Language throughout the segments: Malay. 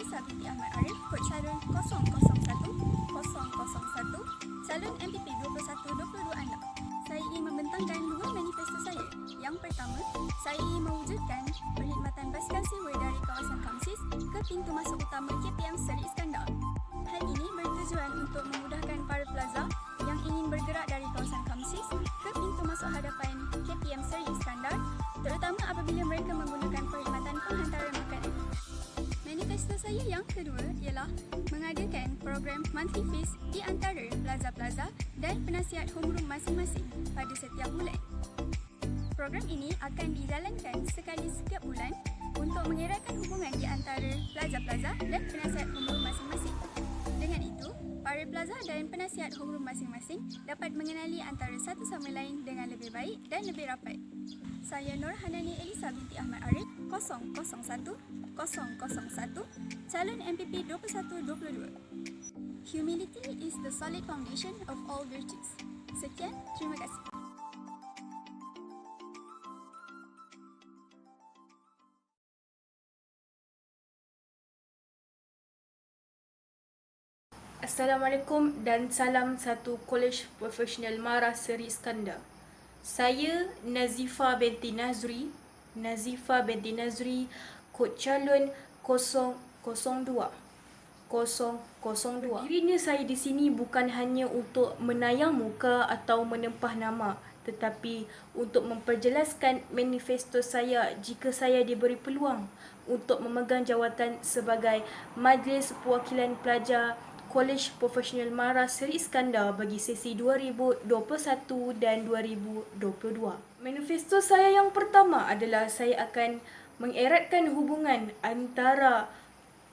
Elisa binti Ahmad Arif, kod calon 001 001, calon MPP 2122 anda. Saya ingin membentangkan dua manifesto saya. Yang pertama, saya ingin mewujudkan perkhidmatan basikal sewa dari kawasan Kamsis ke pintu masuk utama KPM Seri Iskandar. Hal ini bertujuan untuk memudahkan para plaza yang ingin bergerak dari kawasan Kamsis ke pintu masuk hadapan KPM Seri Iskandar, terutama apabila mereka menggunakan perkhidmatan penghantaran makanan. Manifesto saya yang kedua ialah mengadakan program monthly fees di antara plaza-plaza dan penasihat homeroom masing-masing pada setiap bulan. Program ini akan dijalankan sekali setiap bulan untuk mengeratkan hubungan di antara plaza-plaza dan penasihat homeroom masing-masing. Dengan itu, para plaza dan penasihat homeroom masing-masing dapat mengenali antara satu sama lain dengan lebih baik dan lebih rapat. Saya Nur Hanani Elisa binti Ahmad Arif, 001 001, calon MPP 2122. Humility is the solid foundation of all virtues. Sekian, terima kasih. Assalamualaikum dan salam satu Kolej Profesional Mara Seri Iskandar. Saya Nazifa binti Nazri, kod calon 002. Dirinya saya di sini bukan hanya untuk menayang muka atau menempah nama, tetapi untuk memperjelaskan manifesto saya jika saya diberi peluang untuk memegang jawatan sebagai Majlis Perwakilan Pelajar Kolej Profesional Mara Seri Iskandar bagi sesi 2021 dan 2022. Manifesto saya yang pertama adalah saya akan mengeratkan hubungan antara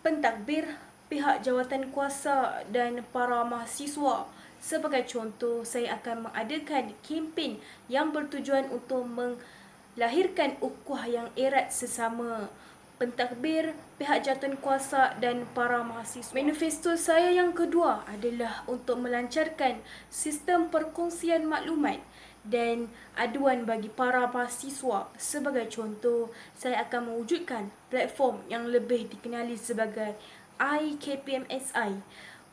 pentadbir, pihak jawatan kuasa dan para mahasiswa. Sebagai contoh, saya akan mengadakan kempen yang bertujuan untuk melahirkan ukhuwah yang erat sesama pentadbir, pihak jawatan kuasa dan para mahasiswa. Manifesto saya yang kedua adalah untuk melancarkan sistem perkongsian maklumat dan aduan bagi para mahasiswa. Sebagai contoh, saya akan mewujudkan platform yang lebih dikenali sebagai iKPMSI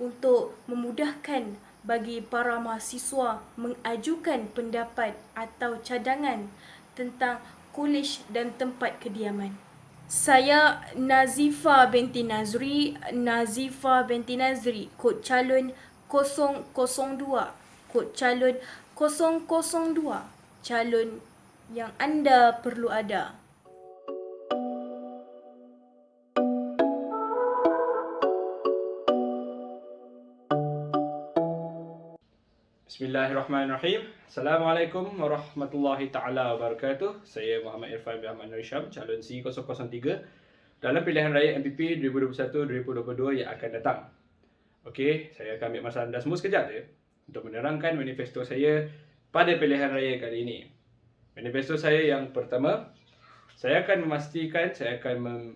untuk memudahkan bagi para mahasiswa mengajukan pendapat atau cadangan tentang kolej dan tempat kediaman. Saya Nazifa binti Nazri, kod calon 002, calon yang anda perlu ada. Bismillahirrahmanirrahim. Assalamualaikum warahmatullahi ta'ala wabarakatuh. Saya Muhammad Irfan bin Ahmad Nurisham, calon C003 dalam pilihan raya MPP 2021-2022 yang akan datang. Okey, saya akan ambil masa anda semua sekejap je untuk menerangkan manifesto saya pada pilihan raya kali ini. Manifesto saya yang pertama, saya akan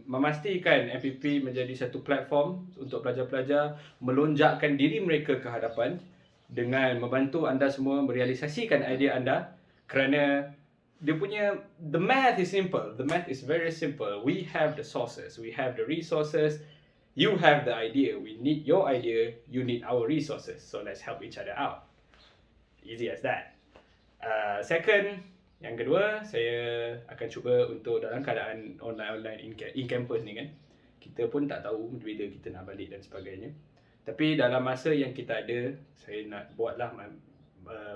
memastikan MPP menjadi satu platform untuk pelajar-pelajar melonjakkan diri mereka ke hadapan dengan membantu anda semua merealisasikan idea anda, kerana the math is simple. The math is very simple. We have the sources, we have the resources, you have the idea. We need your idea, you need our resources. So let's help each other out. Easy as that. Second, yang kedua, saya akan cuba untuk dalam keadaan online in campus ni kan, kita pun tak tahu bila kita nak balik dan sebagainya. Tapi dalam masa yang kita ada, saya nak buatlah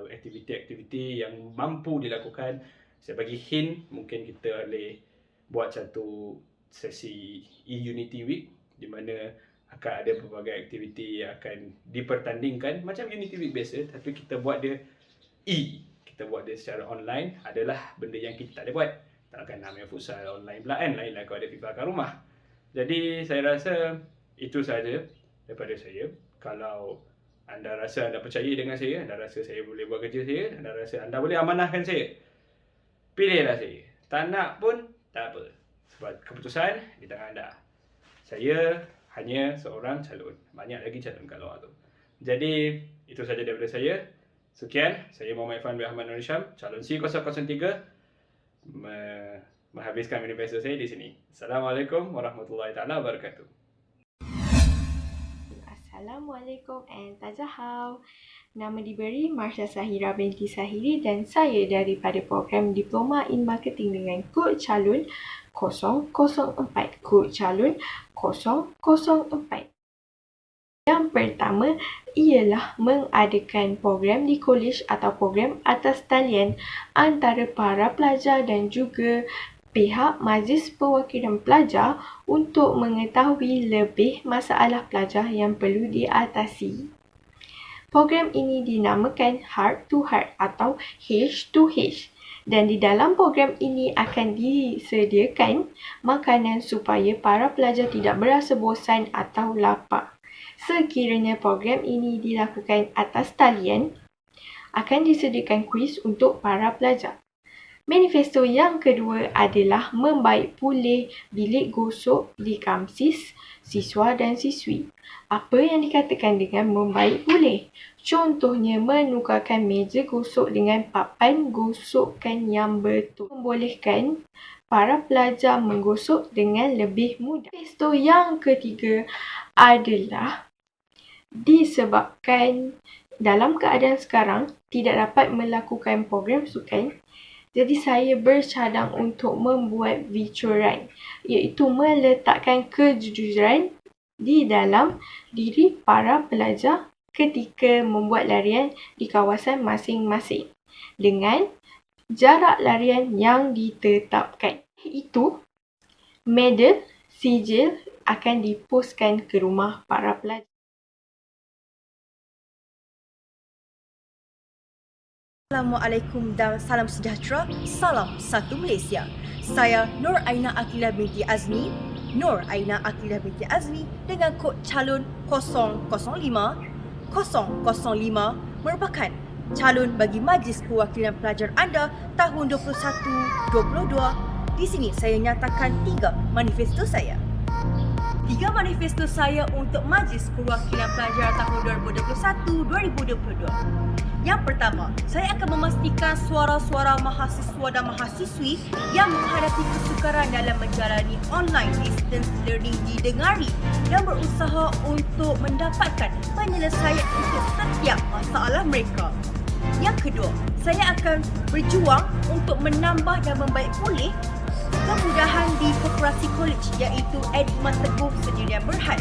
aktiviti-aktiviti yang mampu dilakukan. Saya bagi hint, mungkin kita boleh buat satu sesi e-Unity Week di mana akan ada pelbagai aktiviti yang akan dipertandingkan macam Unity Week biasa, tapi kita buat dia kita buat dia secara online. Adalah benda yang kita tak boleh buat. Takkan namanya futsal online pula kan, lainlah kalau ada FIFA kat rumah. Jadi saya rasa itu saja daripada saya. Kalau anda rasa anda percaya dengan saya, anda rasa saya boleh buat kerja saya, anda rasa anda boleh amanahkan saya, pilihlah saya. Tak nak pun tak apa, sebab keputusan di tangan anda. Saya hanya seorang calon, banyak lagi calon kat luar tu. Jadi itu saja daripada saya. Sekian, saya Muhammad Irfan bin Ahmad Nurisham, calon C003, menghabiskan manifesto saya di sini. Assalamualaikum warahmatullahi taala wabarakatuh. Assalamualaikum and tajahau. Nama diberi Marsha Sahira binti Sahiri dan saya daripada program Diploma in Marketing dengan kod calon 004. Kod calon 004. Yang pertama ialah mengadakan program di kolej atau program atas talian antara para pelajar dan juga pihak Majlis Perwakilan Pelajar untuk mengetahui lebih masalah pelajar yang perlu diatasi. Program ini dinamakan Heart to Heart atau H to H. Dan di dalam program ini akan disediakan makanan supaya para pelajar tidak berasa bosan atau lapar. Sekiranya program ini dilakukan atas talian, akan disediakan kuis untuk para pelajar. Manifesto yang kedua adalah membaik pulih bilik gosok di kamsis siswa dan siswi. Apa yang dikatakan dengan membaik pulih? Contohnya menukarkan meja gosok dengan papan gosokkan yang betul. Membolehkan para pelajar menggosok dengan lebih mudah. Manifesto yang ketiga adalah disebabkan dalam keadaan sekarang tidak dapat melakukan program sukan, jadi saya bercadang untuk membuat virtual run, iaitu meletakkan kejujuran di dalam diri para pelajar ketika membuat larian di kawasan masing-masing dengan jarak larian yang ditetapkan. Itu medal sijil akan dipostkan ke rumah para pelajar. Assalamualaikum dan salam sejahtera. Salam satu Malaysia. Saya Nur Aina Aqilah binti Azmi. Nur Aina Aqilah binti Azmi dengan kod calon 005 merupakan calon bagi Majlis Perwakilan Pelajar anda tahun 21-22. Di sini saya nyatakan 3 manifesto saya. 3 manifesto saya untuk Majlis Perwakilan Pelajar tahun 2021-2022. Yang pertama, saya akan memastikan suara-suara mahasiswa dan mahasiswi yang menghadapi kesukaran dalam menjalani online distance learning didengari dan berusaha untuk mendapatkan penyelesaian untuk setiap masalah mereka. Yang kedua, saya akan berjuang untuk menambah dan membaik pulih kemudahan di Koperasi Kolej iaitu Edman Teguh Sdn Berhad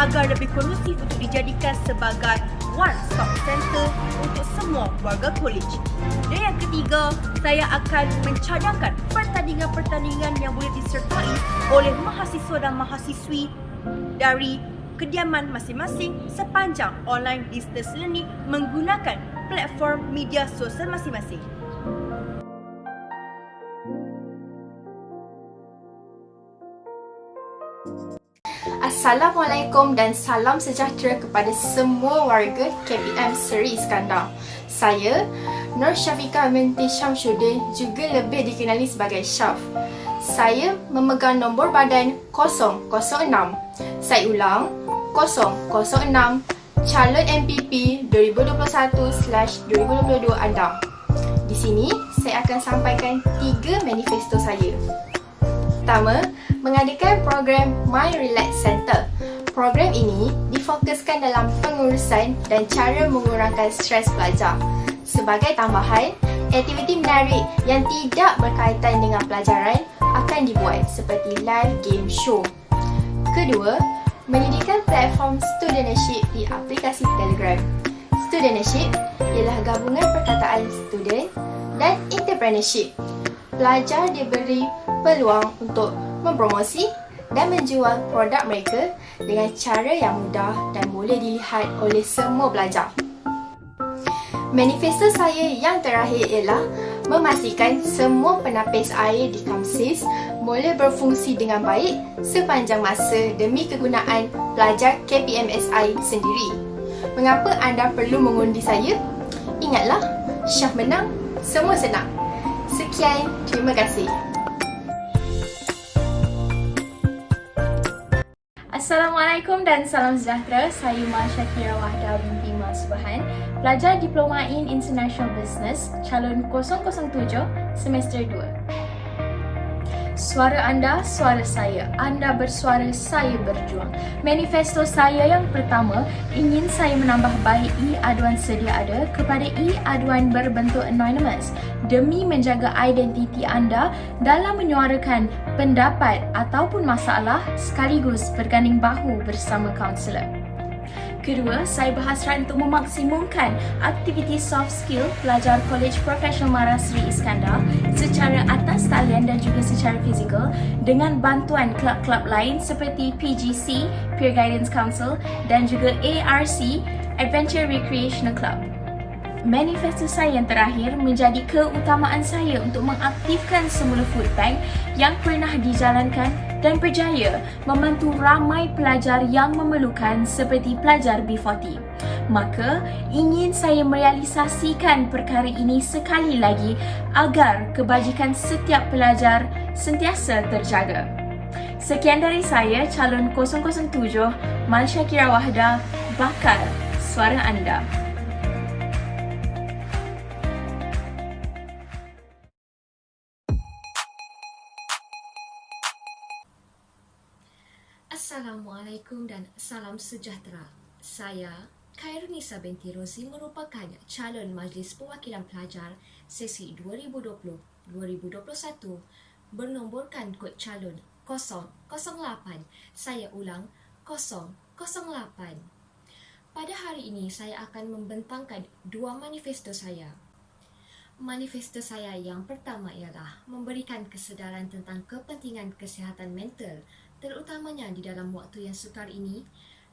agar lebih kondusif untuk dijadikan sebagai one-stop center untuk semua warga kolej. Dan yang ketiga, saya akan mencadangkan pertandingan-pertandingan yang boleh disertai oleh mahasiswa dan mahasiswi dari kediaman masing-masing sepanjang online distance learning menggunakan platform media sosial masing-masing. Assalamualaikum dan salam sejahtera kepada semua warga KPM Seri Iskandar. Saya Nur Syafiqah binti Syamsuddin, juga lebih dikenali sebagai Syaf. Saya memegang nombor badan 006. Saya ulang 006, calon MPP 2021/2022 anda. Di sini saya akan sampaikan 3 manifesto saya. Pertama, mengadakan program My Relax Center. Program ini difokuskan dalam pengurusan dan cara mengurangkan stres pelajar. Sebagai tambahan, aktiviti menarik yang tidak berkaitan dengan pelajaran akan dibuat seperti live game show. Kedua, menyediakan platform Studentship di aplikasi Telegram. Studentship ialah gabungan perkataan student dan entrepreneurship. Pelajar diberi peluang untuk mempromosi dan menjual produk mereka dengan cara yang mudah dan boleh dilihat oleh semua pelajar. Manifesto saya yang terakhir ialah memastikan semua penapis air di kamsis boleh berfungsi dengan baik sepanjang masa demi kegunaan pelajar KPMSI sendiri. Mengapa anda perlu mengundi saya? Ingatlah, Syah menang, semua senang. Sekian, terima kasih. Assalamualaikum dan salam sejahtera. Saya Marsha Kira Wahda binti Masbahan, pelajar Diploma in International Business, calon 007 semester 2. Suara anda, suara saya. Anda bersuara, saya berjuang. Manifesto saya yang pertama, ingin saya menambah baik e-aduan sedia ada kepada e-aduan berbentuk anonymous demi menjaga identiti anda dalam menyuarakan pendapat ataupun masalah sekaligus berganding bahu bersama kaunselor. Kedua, saya berhasrat untuk memaksimumkan aktiviti soft skill pelajar Kolej Profesional Mara Sri Iskandar secara atas talian dan juga secara fizikal dengan bantuan kelab-kelab lain seperti PGC, Peer Guidance Council dan juga ARC, Adventure Recreational Club. Manifesto saya yang terakhir menjadi keutamaan saya untuk mengaktifkan semula food bank yang pernah dijalankan dan berjaya membantu ramai pelajar yang memerlukan seperti pelajar B40. Maka, ingin saya merealisasikan perkara ini sekali lagi agar kebajikan setiap pelajar sentiasa terjaga. Sekian dari saya, calon 007, Malsyakira Wahda, bakal suara anda. Assalamualaikum dan salam sejahtera. Saya, Khairunisa binti Rozi merupakan calon Majlis Perwakilan Pelajar sesi 2020-2021 bernomborkan kod calon 008. Saya ulang 008. Pada hari ini saya akan membentangkan dua manifesto saya. Manifesto saya yang pertama ialah memberikan kesedaran tentang kepentingan kesihatan mental terutamanya di dalam waktu yang sukar ini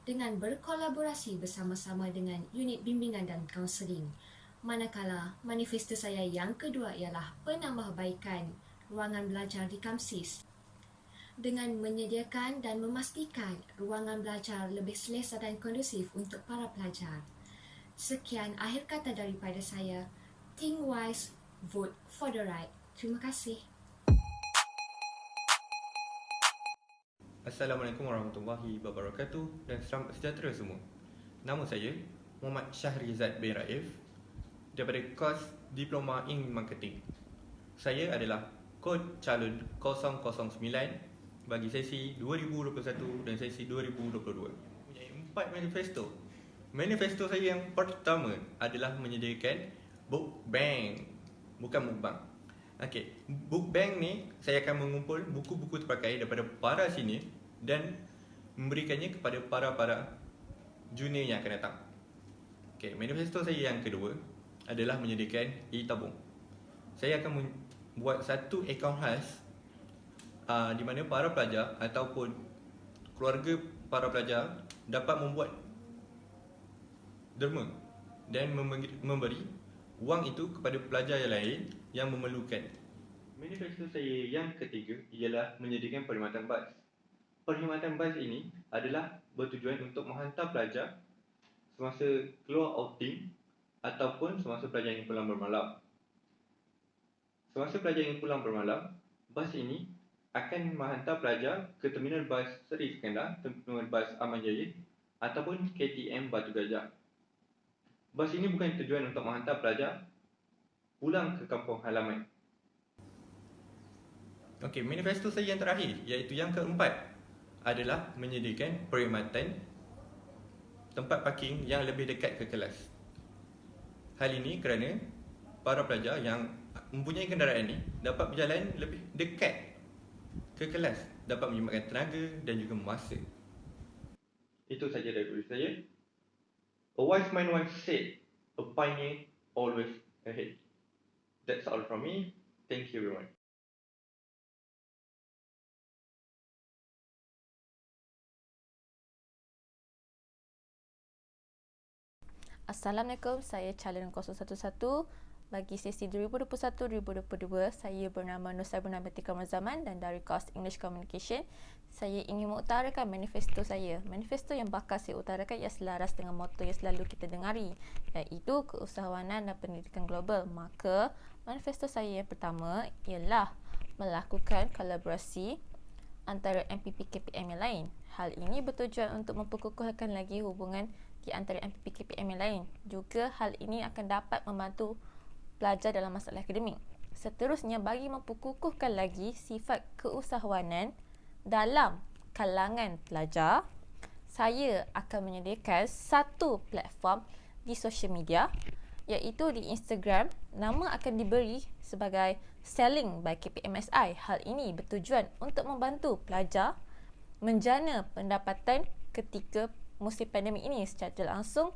dengan berkolaborasi bersama-sama dengan unit bimbingan dan kaunseling. Manakala manifesto saya yang kedua ialah penambahbaikan ruangan belajar di KAMSIS dengan menyediakan dan memastikan ruangan belajar lebih selesa dan kondusif untuk para pelajar. Sekian akhir kata daripada saya. Think wise, vote for the right. Terima kasih. Assalamualaikum warahmatullahi wabarakatuh dan selamat sejahtera semua. Nama saya Muhammad Syahrizad bin Raif daripada kos Diploma in Marketing. Saya adalah kod calon 009 bagi sesi 2021 dan sesi 2022. Punya 4 manifesto. Manifesto saya yang pertama adalah menyediakan book bank, bukan mukbang. Okey, book bank ni saya akan mengumpul buku-buku terpakai daripada para senior dan memberikannya kepada para junior yang akan datang. Okey, manifesto saya yang kedua adalah menyediakan e-tabung. Saya akan buat satu akaun khas di mana para pelajar ataupun keluarga para pelajar dapat membuat derma dan memberi wang itu kepada pelajar yang lain yang memerlukan. Manifesto saya yang ketiga ialah menyediakan perkhidmatan bas. Perkhidmatan bas ini adalah bertujuan untuk menghantar pelajar semasa keluar outing ataupun semasa pelajar ingin pulang bermalam. Semasa pelajar ingin pulang bermalam, bas ini akan menghantar pelajar ke terminal bas Seri Iskandar, terminal bas Ahmad Jaya ataupun KTM Batu Gajah. Bas ini bukan tujuan untuk menghantar pelajar pulang ke kampung halaman. Okey, manifesto saya yang terakhir iaitu yang keempat adalah menyediakan perkhidmatan tempat parking yang lebih dekat ke kelas. Hal ini kerana para pelajar yang mempunyai kenderaan ini dapat berjalan lebih dekat ke kelas, dapat menjimatkan tenaga dan juga masa. Itu saja daripada saya. A wise man once said, a pioneer always ahead. That's all from me. Thank you everyone. Assalamualaikum, saya calon 011 bagi sesi 2021-2022. Saya bernama Nur Sabuna binti Kamar Zaman dan dari kos English Communication. Saya ingin mengutarakan manifesto saya. Manifesto yang bakal saya utarakan ia selaras dengan motto yang selalu kita dengari, iaitu keusahawanan dan pendidikan global. Maka, manifesto saya yang pertama ialah melakukan kolaborasi antara MPP KPM yang lain. Hal ini bertujuan untuk memperkukuhkan lagi hubungan di antara MPP KPM yang lain. Juga hal ini akan dapat membantu pelajar dalam masalah akademik. Seterusnya, bagi memperkukuhkan lagi sifat keusahawanan dalam kalangan pelajar, saya akan menyediakan satu platform di sosial media, iaitu di Instagram. Nama akan diberi sebagai Selling by KPMSI. Hal ini bertujuan untuk membantu pelajar menjana pendapatan ketika musim pandemik ini. Secara tidak langsung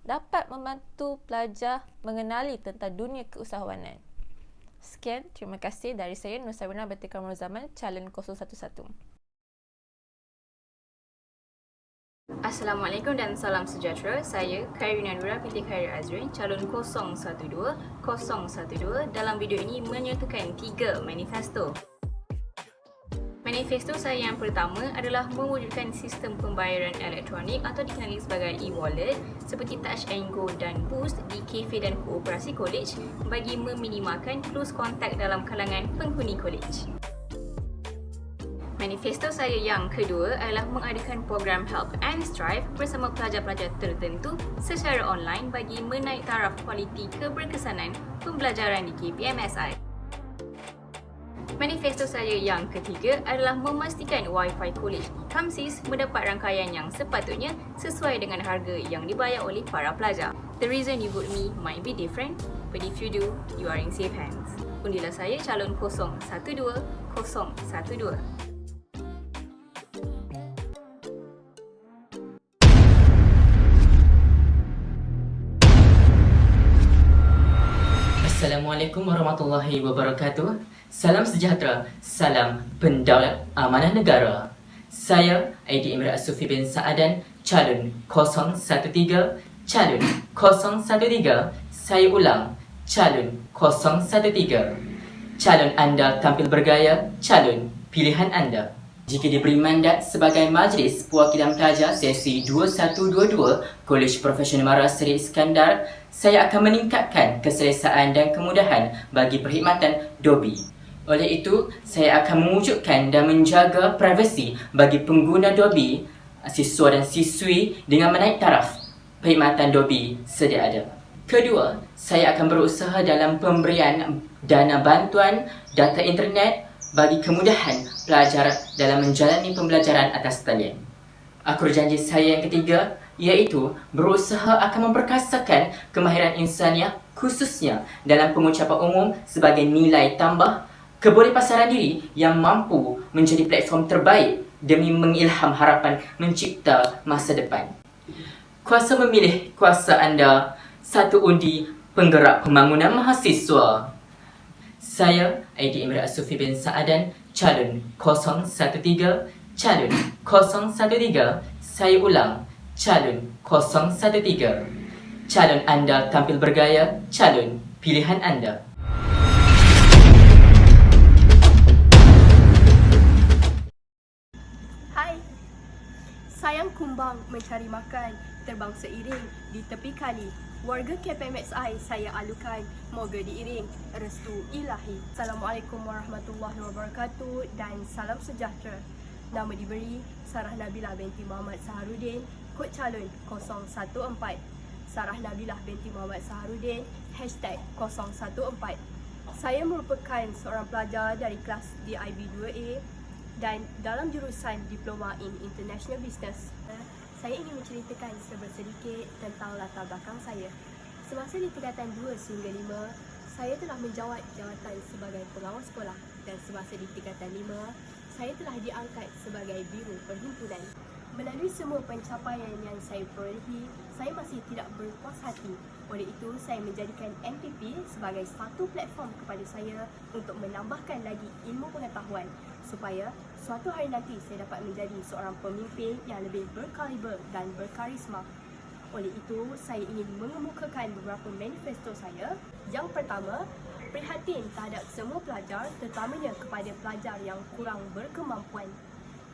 dapat membantu pelajar mengenali tentang dunia keusahawanan. Sekian, terima kasih dari saya, Nur Sabrina binti Kamrul Zaman, calon 011. Assalamualaikum dan salam sejahtera. Saya Khairina Nura binti Khairi Azrin, calon 012 dalam video ini menyertakan 3 manifesto. Manifesto saya yang pertama adalah mewujudkan sistem pembayaran elektronik atau dikenali sebagai e-wallet seperti Touch and Go dan Boost di kafe dan kooperasi kolej bagi meminimalkan close contact dalam kalangan penghuni kolej. Manifesto saya yang kedua adalah mengadakan program Help and Strive bersama pelajar-pelajar tertentu secara online bagi menaik taraf kualiti keberkesanan pembelajaran di KPMSI. Manifesto saya yang ketiga adalah memastikan Wi-Fi College Kamsis mendapat rangkaian yang sepatutnya sesuai dengan harga yang dibayar oleh para pelajar. The reason you vote me might be different, but if you do, you are in safe hands. Undilah saya calon 012. Assalamualaikum warahmatullahi wabarakatuh. Salam sejahtera, salam pendaulat amanah negara. Saya Aidi Imran As-Sufi bin Sa'adan, calon 013, calon 013. Saya ulang, calon 013. Calon anda tampil bergaya, calon pilihan anda. Jika diberi mandat sebagai Majlis Perwakilan Pelajar sesi 2122 Kolej Profesional Mara Seri Iskandar, saya akan meningkatkan keselesaan dan kemudahan bagi perkhidmatan Dobi. Oleh itu, saya akan mewujudkan dan menjaga privasi bagi pengguna Dobi, siswa dan siswi dengan menaik taraf perkhidmatan Dobi sedia ada. Kedua, saya akan berusaha dalam pemberian dana bantuan data internet bagi kemudahan pelajar dalam menjalani pembelajaran atas talian. Akhir janji saya yang ketiga iaitu berusaha akan memperkasakan kemahiran insaniah khususnya dalam pengucapan umum sebagai nilai tambah kebolehpasaran diri yang mampu menjadi platform terbaik demi mengilham harapan mencipta masa depan. Kuasa memilih kuasa anda, satu undi penggerak pembangunan mahasiswa. Saya Aidi Imran As-Sufi bin Sa'adan, calon 013, calon 013. Saya ulang, calon 013. Calon anda tampil bergaya, calon pilihan anda. Hai, sayang kumbang mencari makan, terbang seiring di tepi kali. Warga KPMSI saya alukan, moga diiring restu ilahi. Assalamualaikum warahmatullahi wabarakatuh dan salam sejahtera. Nama diberi Sarah Nabilah binti Muhammad Saharudin, kod calon 014. Sarah Nabilah binti Muhammad Saharudin, #014. Saya merupakan seorang pelajar dari kelas DIB 2A dan dalam jurusan Diploma in International Business. Saya ingin menceritakan sedikit tentang latar belakang saya. Semasa di tingkatan 2 sehingga 5, saya telah menjawat jawatan sebagai pengawas sekolah dan semasa di tingkatan 5, saya telah diangkat sebagai biru perhimpunan. Melalui semua pencapaian yang saya perolehi, saya masih tidak berpuas hati. Oleh itu, saya menjadikan MPP sebagai satu platform kepada saya untuk menambahkan lagi ilmu pengetahuan supaya suatu hari nanti saya dapat menjadi seorang pemimpin yang lebih berkaliber dan berkarisma. Oleh itu, saya ingin mengemukakan beberapa manifesto saya. Yang pertama, prihatin terhadap semua pelajar, terutamanya kepada pelajar yang kurang berkemampuan.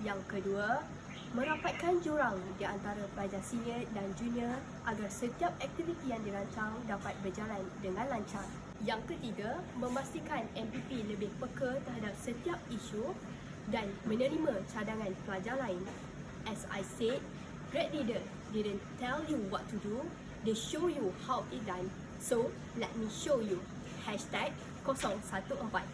Yang kedua, merapatkan jurang di antara pelajar senior dan junior agar setiap aktiviti yang dirancang dapat berjalan dengan lancar. Yang ketiga, memastikan MPP lebih peka terhadap setiap isu dan menerima cadangan pelajar lain. As I said, great leader didn't tell you what to do, they show you how it done. So, let me show you. #014.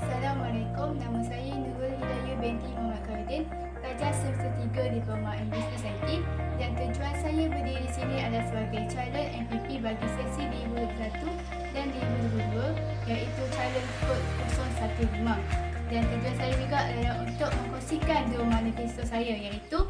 Assalamualaikum, nama saya Nurul Hidayah binti Muhammad Khairuddin, pelajar semester 3 Diploma English Society, dan tujuan saya berdiri di sini adalah sebagai calon MPP bagi sesi 2021 dan 2022, iaitu calon kod 015. Dan tujuan saya juga adalah untuk mengkongsikan dua manifesto saya, iaitu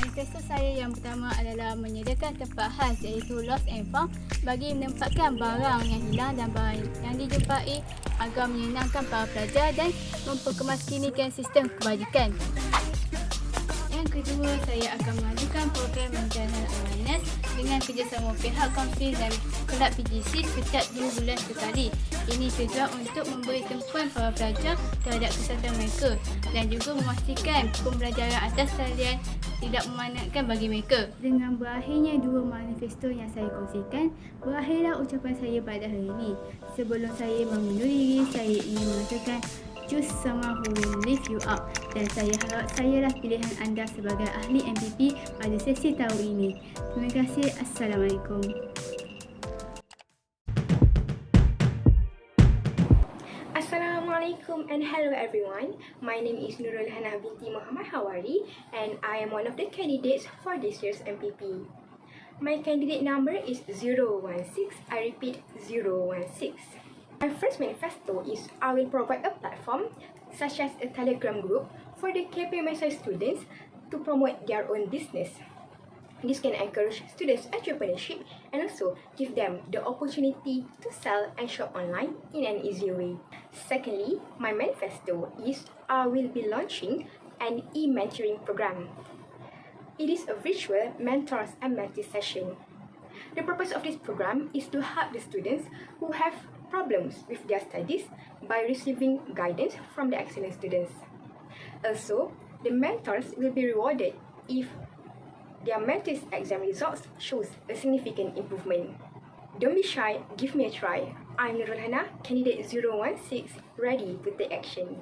manifesto saya yang pertama adalah menyediakan tempat khas iaitu lost and found bagi menempatkan barang yang hilang dan barang yang dijumpai agar menyenangkan para pelajar dan memperkemaskinikan sistem kebajikan. Yang kedua, saya akan mengajukan program menjalankan awareness dengan kerjasama pihak kaunsil dan kelab PGC setiap 2 bulan sekali. Ini tujuan untuk memberi tumpuan para pelajar terhadap kesihatan mereka dan juga memastikan pembelajaran atas talian tidak memanatkan bagi mereka. Dengan berakhirnya dua manifesto yang saya kongsikan, berakhirlah ucapan saya pada hari ini. Sebelum saya mengundur diri, saya ingin mengatakan choose someone who will lift you up, dan saya harap sayalah pilihan anda sebagai ahli MPP pada sesi tahun ini. Terima kasih. Assalamualaikum. Assalamualaikum and hello everyone. My name is Nurul Hana binti Muhammad Hawari and I am one of the candidates for this year's MPP. My candidate number is 016. I repeat, 016. My first manifesto is I will provide a platform such as a Telegram group for the KPMSI students to promote their own business. This can encourage students' entrepreneurship and also give them the opportunity to sell and shop online in an easy way. Secondly, my manifesto is I will be launching an e-mentoring program. It is a virtual mentors and mentee session. The purpose of this program is to help the students who have problems with their studies by receiving guidance from the excellent students. Also, the mentors will be rewarded if their mentees' exam results shows a significant improvement. Don't be shy, give me a try. I'm Nurul Hana, candidate 016, ready to take action.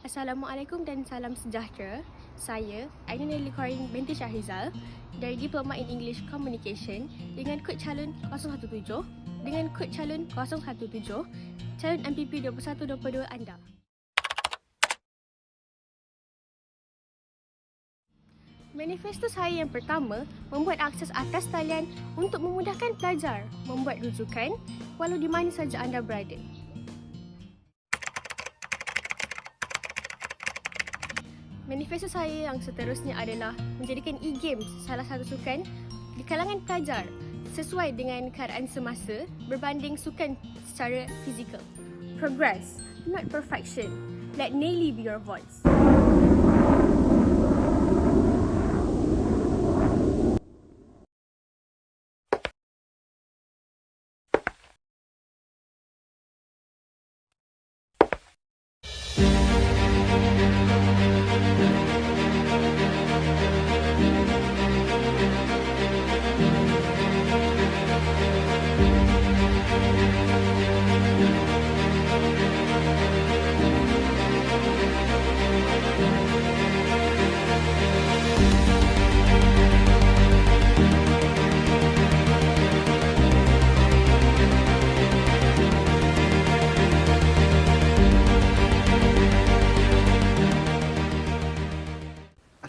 Assalamualaikum dan salam sejahtera. Saya Aina Nelly Corin binti Syahrizal dari Diploma in English Communication dengan kod calon 017 dengan kod calon 017 calon MPP 21-22 anda. Manifesto saya yang pertama membuat akses atas talian untuk memudahkan pelajar membuat rujukan walau di mana saja anda berada. Manifesto saya yang seterusnya adalah menjadikan e-games salah satu sukan di kalangan pelajar sesuai dengan keadaan semasa berbanding sukan secara fizikal. Progress, not perfection. Let Nelly be your voice.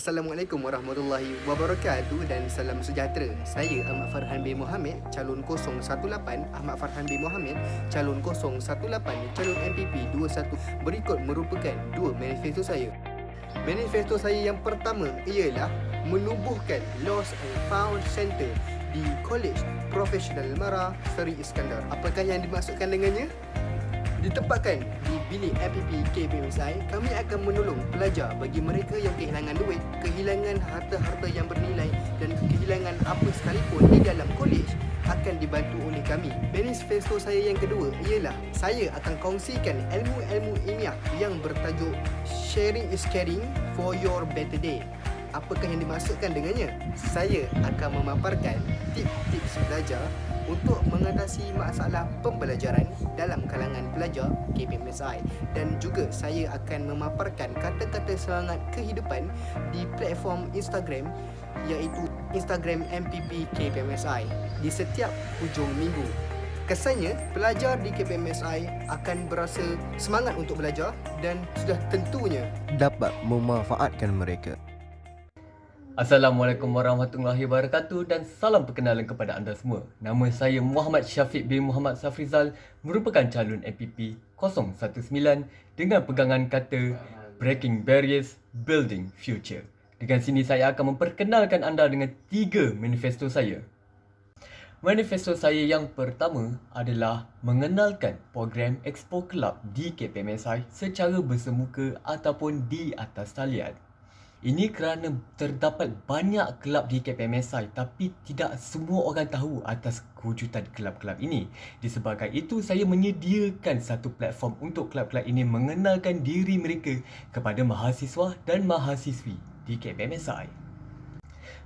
Assalamualaikum warahmatullahi wabarakatuh dan salam sejahtera. Saya Ahmad Farhan bin Mohamed, calon 018. Ahmad Farhan bin Mohamed, calon 018, calon MPP 21. Berikut merupakan dua manifesto saya. Manifesto saya yang pertama ialah menubuhkan Lost and Found Center di College Profesional Mara Seri Iskandar. Apakah yang dimaksudkan dengannya? Ditempatkan di bilik MPP KPMSI, kami akan menolong pelajar bagi mereka yang kehilangan duit, kehilangan harta-harta yang bernilai dan kehilangan apa sekalipun di dalam kolej akan dibantu oleh kami. Manifesto saya yang kedua ialah saya akan kongsikan ilmu-ilmu ilmiah yang bertajuk Sharing is Caring for Your Better Day. Apakah yang dimaksudkan dengannya? Saya akan memaparkan tips-tips belajar untuk mengatasi masalah pembelajaran dalam kalangan pelajar KPMSI, dan juga saya akan memaparkan kata-kata semangat kehidupan di platform Instagram, iaitu Instagram MPP KPMSI di setiap hujung minggu. Kesannya, pelajar di KPMSI akan berasa semangat untuk belajar dan sudah tentunya dapat memanfaatkan mereka. Assalamualaikum warahmatullahi wabarakatuh dan salam perkenalan kepada anda semua. Nama saya Muhammad Syafiq bin Muhammad Safrizal, merupakan calon MPP 019 dengan pegangan kata Breaking Barriers, Building Future. Dengan sini saya akan memperkenalkan anda dengan 3 manifesto saya. Manifesto saya yang pertama adalah mengenalkan program Expo Club di KPMSI secara bersemuka ataupun di atas talian. Ini kerana terdapat banyak kelab di KPMSI tapi tidak semua orang tahu atas kewujudan kelab-kelab ini. Disebabkan itu, saya menyediakan satu platform untuk kelab-kelab ini mengenalkan diri mereka kepada mahasiswa dan mahasiswi di KPMSI.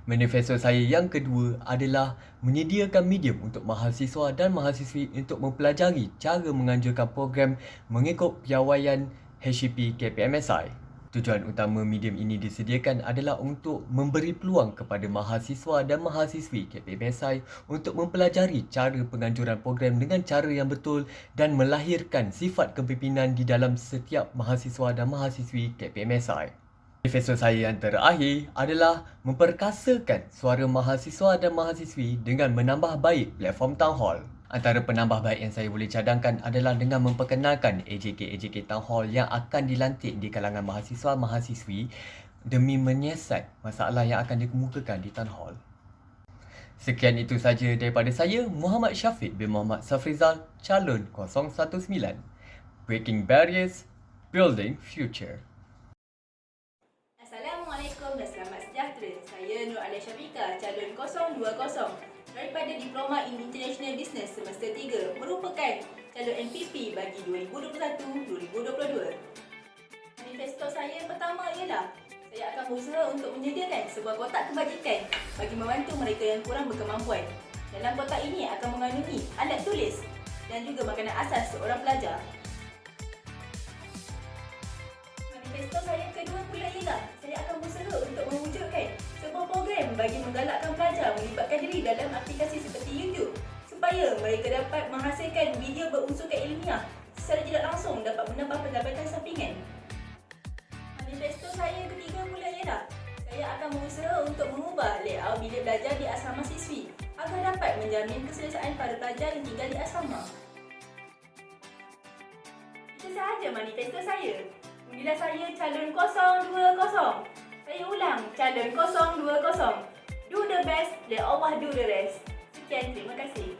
Manifesto saya yang kedua adalah menyediakan medium untuk mahasiswa dan mahasiswi untuk mempelajari cara menganjurkan program mengikut piawaian HEP KPMSI. Tujuan utama medium ini disediakan adalah untuk memberi peluang kepada mahasiswa dan mahasiswi KPMSI untuk mempelajari cara penganjuran program dengan cara yang betul dan melahirkan sifat kepimpinan di dalam setiap mahasiswa dan mahasiswi KPMSI. Manifesto saya yang terakhir adalah memperkasakan suara mahasiswa dan mahasiswi dengan menambah baik platform Town Hall. Antara penambah baik yang saya boleh cadangkan adalah dengan memperkenalkan AJK Town Hall yang akan dilantik di kalangan mahasiswa-mahasiswi demi menyiasat masalah yang akan dikemukakan di Town Hall. Sekian itu saja daripada saya, Muhammad Syafiq bin Muhammad Safrizal, calon 019. Breaking Barriers, Building Future. Assalamualaikum dan selamat sejahtera. Saya Nur Alia Syafiqah, calon 020 daripada Diploma in International Business semester 3, merupakan calon MPP bagi 2021-2022. Manifesto saya pertama ialah saya akan berusaha untuk menyediakan sebuah kotak kebajikan bagi membantu mereka yang kurang berkemampuan. Dalam kotak ini akan mengandungi alat tulis dan juga makanan asas seorang pelajar. Manifesto saya kedua pula ialah saya akan berusaha untuk mewujudkan sebuah program bagi menggalakkan pelajar melibatkan diri dalam aplikasi seperti YouTube supaya mereka dapat menghasilkan video berunsurkan ilmiah secara tidak langsung dapat menambah pendapatan sampingan. Manifesto saya ketiga pula ialah saya akan berusaha untuk mengubah layout bilik belajar di asrama siswi agar dapat menjamin keselesaan para pelajar yang tinggal di asrama. Itu sahaja manifesto saya. Undilah saya calon 020. Saya ulang, calon 020. Do the best, let Allah do the rest. Sekian, terima kasih.